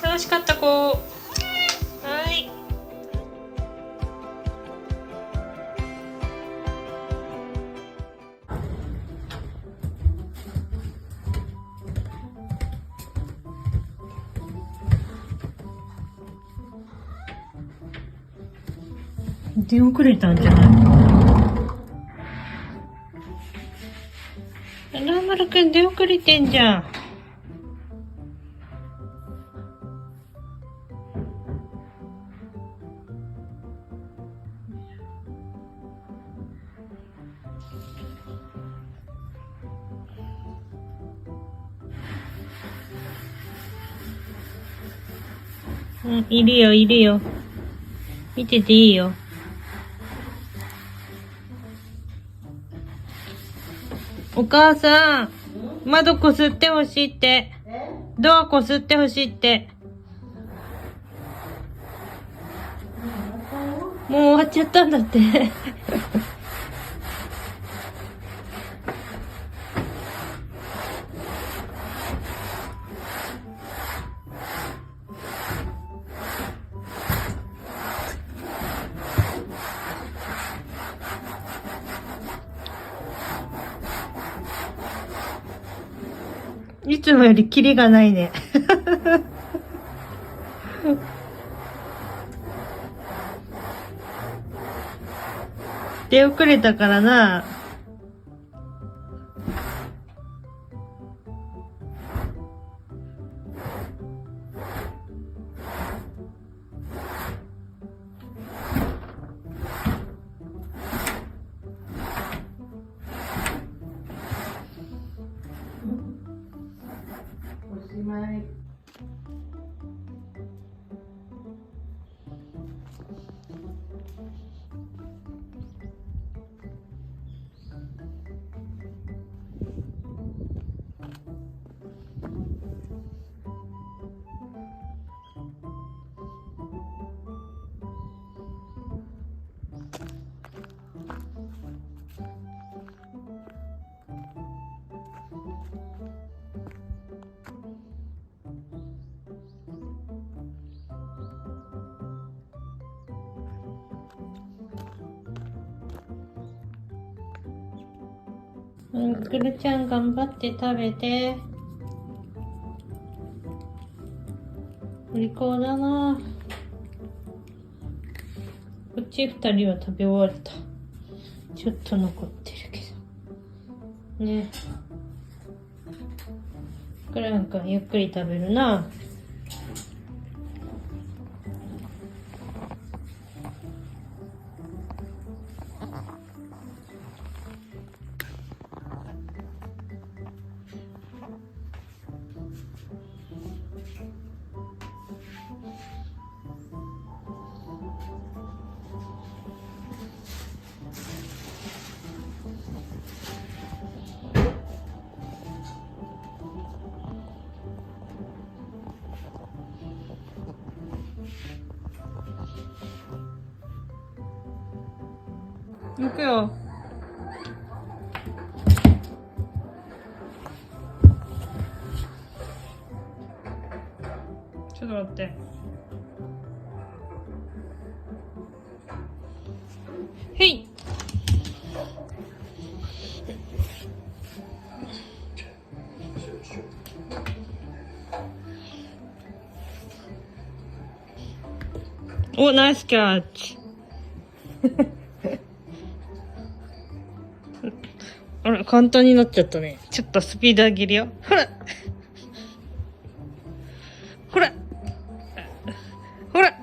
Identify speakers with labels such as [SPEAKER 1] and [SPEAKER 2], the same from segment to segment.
[SPEAKER 1] 楽しかった子。はい。出遅れたんじゃない？ラマルくん出遅れてんじゃん。うん、いるよ、いるよ。見てていいよ。お母さん、窓こすってほしいって。ドアこすってほしいって。もう終わっちゃったんだって。いつもよりキリがないね。出遅れたからな。おしまい。くるちゃん頑張って食べて。お利口だな。こっち2人は食べ終われた。ちょっと残ってるけど。ね。クランくんゆっくり食べるな。行くよ。ちょっと待って。へい。お、ナイスキャッチ。あら、簡単になっちゃったね。ちょっとスピード上げるよ。ほらほらほら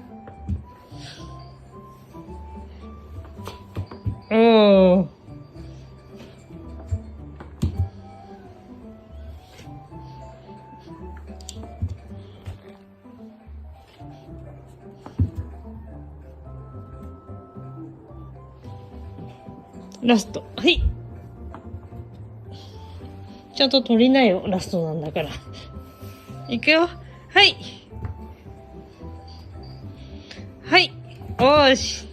[SPEAKER 1] おー。ラスト。はい。ちゃんと取りなよ。ラストなんだから。いくよ。はい。はい。おーし。